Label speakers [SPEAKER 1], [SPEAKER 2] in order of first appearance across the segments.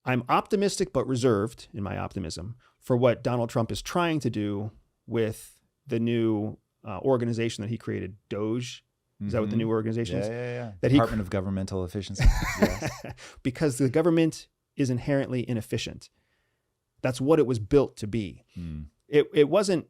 [SPEAKER 1] I'm optimistic but reserved in my optimism for what Donald Trump is trying to do with the new organization that he created, DOGE. Is that what the new organization is?
[SPEAKER 2] Yeah.
[SPEAKER 1] That
[SPEAKER 2] Department of Governmental Efficiency. Yes.
[SPEAKER 1] Because the government is inherently inefficient. That's what it was built to be. It wasn't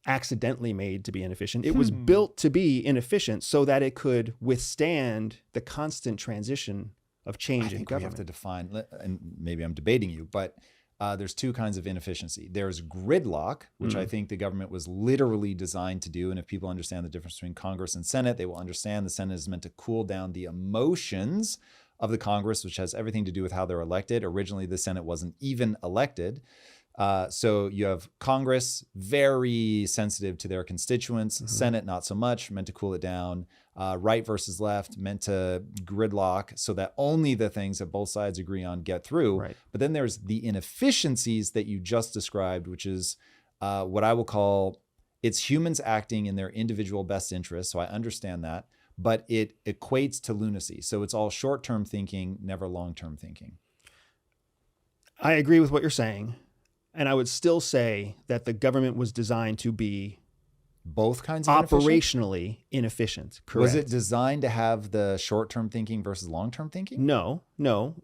[SPEAKER 1] accidentally made to be inefficient. It was built to be inefficient so that it could withstand the constant transition of change in government.
[SPEAKER 2] We have to define, and maybe I'm debating you, but there's two kinds of inefficiency. There's gridlock, which I think the government was literally designed to do. And if people understand the difference between Congress and Senate, they will understand the Senate is meant to cool down the emotions of the Congress, which has everything to do with how they're elected. Originally, the Senate wasn't even elected. So you have Congress, very sensitive to their constituents. Senate, not so much, meant to cool it down. Right versus left, meant to gridlock so that only the things that both sides agree on get through.
[SPEAKER 1] Right.
[SPEAKER 2] But then there's the inefficiencies that you just described, which is what I will call, it's humans acting in their individual best interest. So I understand that, but it equates to lunacy. So it's all short-term thinking, never long-term thinking.
[SPEAKER 1] I agree with what you're saying. And I would still say that the government was designed to be
[SPEAKER 2] both kinds of
[SPEAKER 1] operationally inefficient. Correct.
[SPEAKER 2] Was it designed to have the short-term thinking versus long-term thinking?
[SPEAKER 1] No.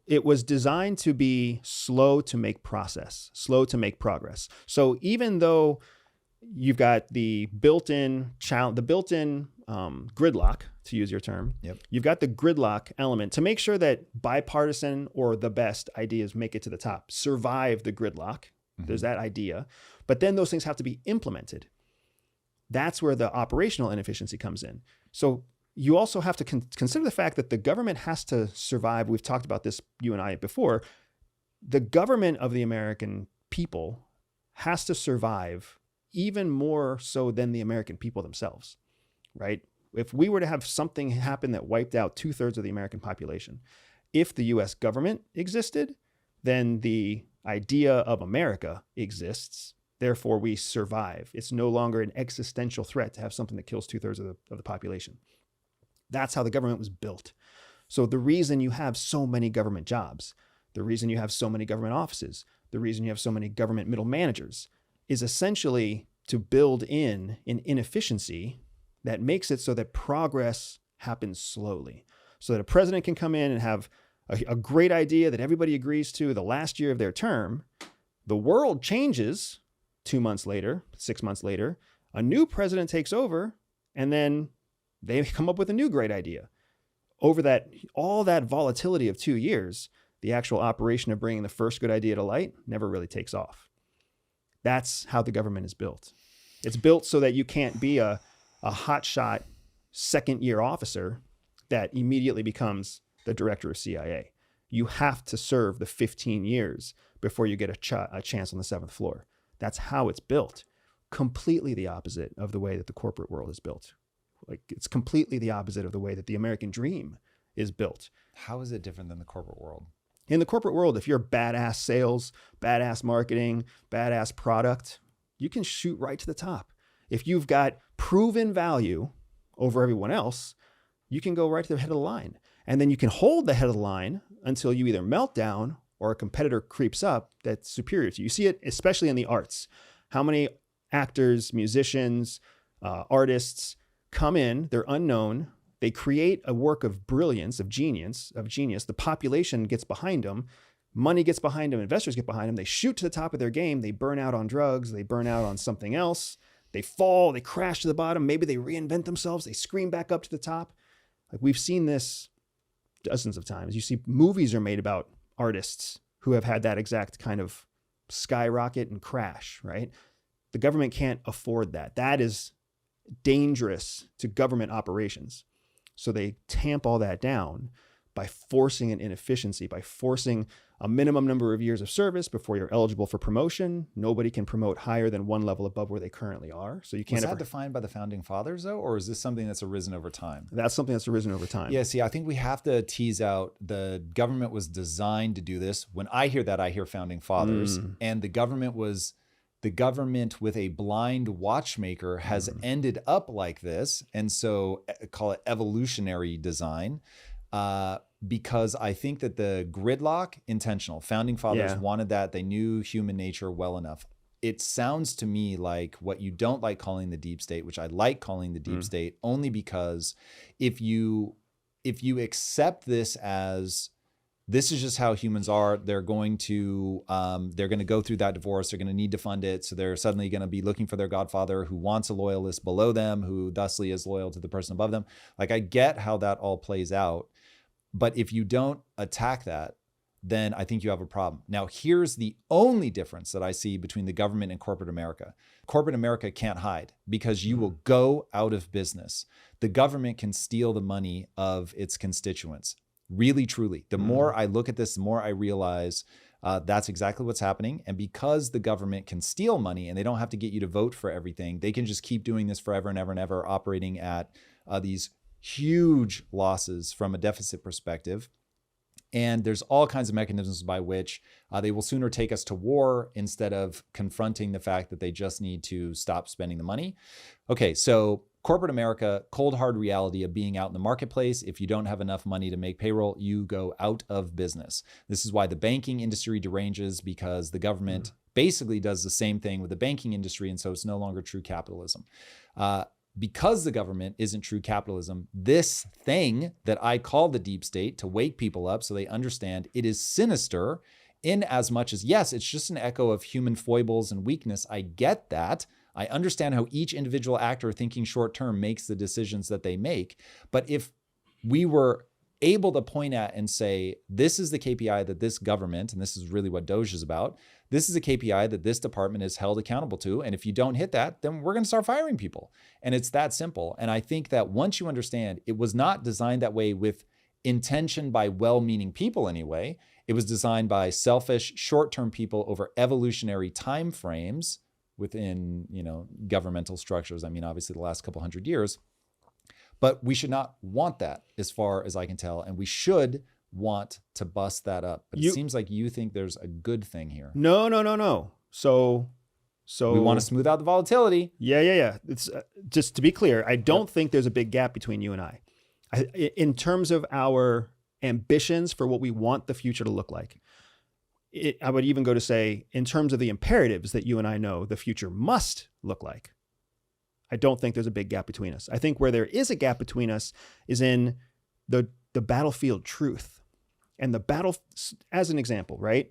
[SPEAKER 1] It was designed to be slow to make progress. So even though you've got the built-in gridlock, to use your term, you've got the gridlock element to make sure that bipartisan or the best ideas make it to the top, survive the gridlock. There's that idea. But then those things have to be implemented. That's where the operational inefficiency comes in. So you also have to consider the fact that the government has to survive. We've talked about this, you and I, before. The government of the American people has to survive even more so than the American people themselves, right? If we were to have something happen that wiped out 2/3 of the American population, if the US government existed, then the idea of America exists. Therefore, we survive. It's no longer an existential threat to have something that kills 2/3 of the population. That's how the government was built. So the reason you have so many government jobs, the reason you have so many government offices, the reason you have so many government middle managers is essentially to build in an inefficiency that makes it so that progress happens slowly. So that a president can come in and have a great idea that everybody agrees to the last year of their term. The world changes 2 months later, 6 months later, a new president takes over, and then they come up with a new great idea. Over all that volatility of 2 years, the actual operation of bringing the first good idea to light never really takes off. That's how the government is built. It's built so that you can't be a hotshot second-year officer that immediately becomes the director of CIA. You have to serve the 15 years before you get a chance on the 7th floor. That's how it's built. Completely the opposite of the way that the corporate world is built. Like, it's completely the opposite of the way that the American dream is built.
[SPEAKER 2] How is it different than the corporate world?
[SPEAKER 1] In the corporate world, if you're badass sales, badass marketing, badass product, you can shoot right to the top. If you've got proven value over everyone else, you can go right to the head of the line. And then you can hold the head of the line until you either melt down or a competitor creeps up that's superior to you. You see it especially in the arts. How many actors, musicians, artists come in, they're unknown, they create a work of brilliance, of genius. The population gets behind them, money gets behind them, investors get behind them, they shoot to the top of their game, they burn out on drugs, they burn out on something else, they fall, they crash to the bottom, maybe they reinvent themselves, they scream back up to the top. Like, we've seen this dozens of times. You see movies are made about artists who have had that exact kind of skyrocket and crash, right? The government can't afford that. That is dangerous to government operations. So they tamp all that down by forcing an inefficiency, by forcing a minimum number of years of service before you're eligible for promotion. Nobody can promote higher than one level above where they currently are. So you can't.
[SPEAKER 2] Was that defined by the founding fathers, though, or is this something that's arisen over time?
[SPEAKER 1] That's something that's arisen over time.
[SPEAKER 2] Yeah, see, I think we have to tease out the government was designed to do this. When I hear that, I hear founding fathers, and the government with a blind watchmaker has ended up like this. And so call it evolutionary design. because I think that the gridlock, intentional. Founding fathers
[SPEAKER 1] Yeah.
[SPEAKER 2] wanted that. They knew human nature well enough. It sounds to me like what you don't like calling the deep state, which I like calling the deep state, only because if you accept this as this is just how humans are, they're going to go through that divorce. They're going to need to fund it. So they're suddenly going to be looking for their godfather who wants a loyalist below them, who thusly is loyal to the person above them. Like, I get how that all plays out. But if you don't attack that, then I think you have a problem. Now, here's the only difference that I see between the government and corporate America. Corporate America can't hide because you will go out of business. The government can steal the money of its constituents. Really, truly. The more I look at this, the more I realize that's exactly what's happening. And because the government can steal money and they don't have to get you to vote for everything, they can just keep doing this forever and ever and ever, operating at these huge losses from a deficit perspective. And there's all kinds of mechanisms by which they will sooner take us to war instead of confronting the fact that they just need to stop spending the money. Okay, so corporate America, cold hard reality of being out in the marketplace. If you don't have enough money to make payroll, you go out of business. This is why the banking industry deranges, because the government basically does the same thing with the banking industry. And so it's no longer true capitalism. Because the government isn't true capitalism, this thing that I call the deep state, to wake people up so they understand it is sinister in as much as, yes, it's just an echo of human foibles and weakness. I get that. I understand how each individual actor thinking short term makes the decisions that they make. But if we were able to point at and say, this is the KPI that this government, and this is really what DOGE is about, this is a KPI that this department is held accountable to. And if you don't hit that, then we're going to start firing people. And it's that simple. And I think that once you understand, it was not designed that way with intention by well-meaning people anyway. It was designed by selfish, short-term people over evolutionary time frames within, governmental structures. I mean, obviously the last couple hundred years. But we should not want that, as far as I can tell. And we should want to bust that up. But it seems like you think there's a good thing here.
[SPEAKER 1] No. So
[SPEAKER 2] we want to smooth out the volatility.
[SPEAKER 1] Yeah. It's just to be clear, I don't think there's a big gap between you and I. In terms of our ambitions for what we want the future to look like. I would even go to say, in terms of the imperatives that you and I know the future must look like, I don't think there's a big gap between us. I think where there is a gap between us is in the battlefield truth. And the battle, as an example, right?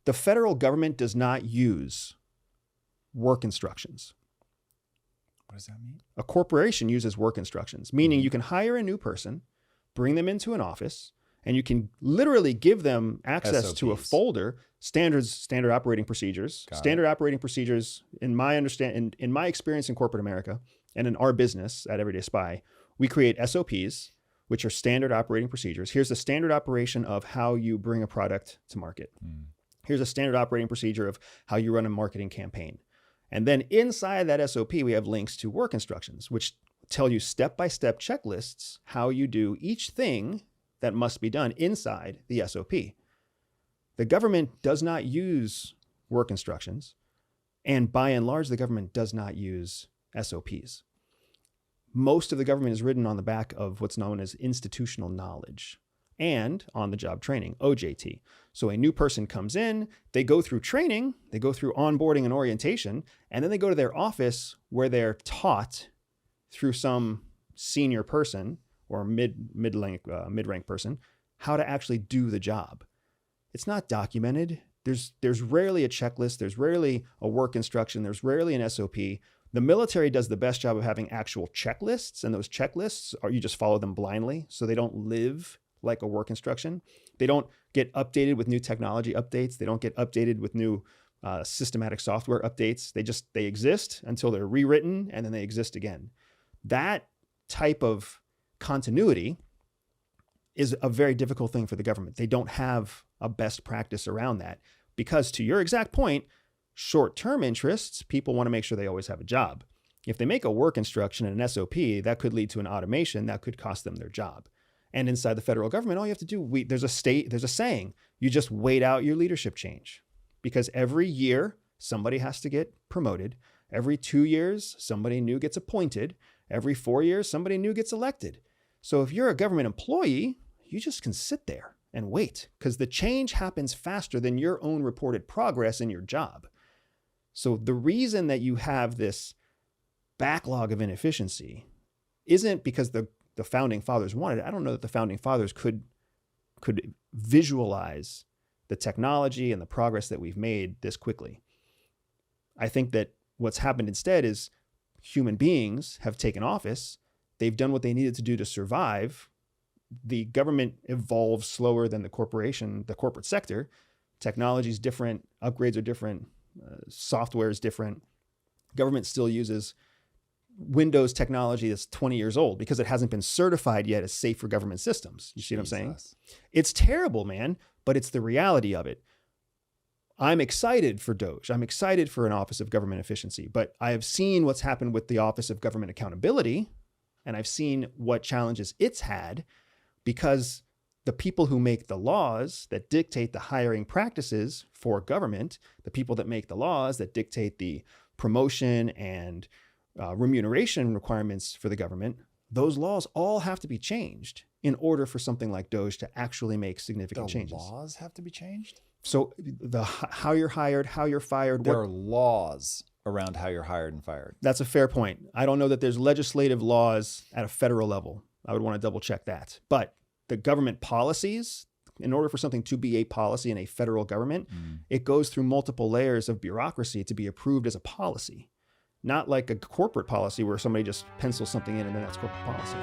[SPEAKER 1] The federal government does not use work instructions.
[SPEAKER 2] What does that mean?
[SPEAKER 1] A corporation uses work instructions, meaning you can hire a new person, bring them into an office, and you can literally give them access
[SPEAKER 2] SOPs.
[SPEAKER 1] to a folder, standard operating procedures. Standard operating procedures, in my experience in corporate America and in our business at Everyday Spy, we create SOPs, which are standard operating procedures. Here's the standard operation of how you bring a product to market. Here's a standard operating procedure of how you run a marketing campaign. And then inside that SOP, we have links to work instructions, which tell you step-by-step checklists, how you do each thing that must be done inside the SOP. The government does not use work instructions, and by and large, the government does not use SOPs. Most of the government is ridden on the back of what's known as institutional knowledge and on-the-job training, OJT. So a new person comes in, they go through training, they go through onboarding and orientation, and then they go to their office where they're taught through some senior person or mid-rank person how to actually do the job. It's not documented. There's rarely a checklist. There's rarely a work instruction. There's rarely an SOP. The military does the best job of having actual checklists, and those checklists you just follow them blindly, so they don't live like a work instruction. They don't get updated with new technology updates. They don't get updated with new systematic software updates. They exist until they're rewritten, and then they exist again. That type of continuity is a very difficult thing for the government. They don't have a best practice around that because, to your exact point, short-term interests, people want to make sure they always have a job. If they make a work instruction and an SOP, that could lead to an automation that could cost them their job. And inside the federal government, all you have to do, there's a saying, you just wait out your leadership change, because every year somebody has to get promoted. Every 2 years, somebody new gets appointed. Every 4 years, somebody new gets elected. So if you're a government employee, you just can sit there and wait because the change happens faster than your own reported progress in your job. So the reason that you have this backlog of inefficiency isn't because the founding fathers wanted it. I don't know that the founding fathers could visualize the technology and the progress that we've made this quickly. I think that what's happened instead is human beings have taken office. They've done what they needed to do to survive. The government evolves slower than the corporate sector. Technology is different. Upgrades are different. Software is different. Government still uses Windows technology that's 20 years old because it hasn't been certified yet as safe for government systems. You see what I'm saying? It's terrible, man, but it's the reality of it. I'm excited for DOGE. I'm excited for an Office of Government Efficiency, but I have seen what's happened with the Office of Government Accountability, and I've seen what challenges it's had because the people who make the laws that dictate the hiring practices for government, the people that make the laws that dictate the promotion and remuneration requirements for the government, those laws all have to be changed in order for something like DOGE to actually make significant changes.
[SPEAKER 2] The laws have to be changed?
[SPEAKER 1] So how you're hired, how you're fired.
[SPEAKER 2] There are laws around how you're hired and fired.
[SPEAKER 1] That's a fair point. I don't know that there's legislative laws at a federal level. I would want to double check that. But the government policies, in order for something to be a policy in a federal government, it goes through multiple layers of bureaucracy to be approved as a policy. Not like a corporate policy where somebody just pencils something in and then that's corporate policy.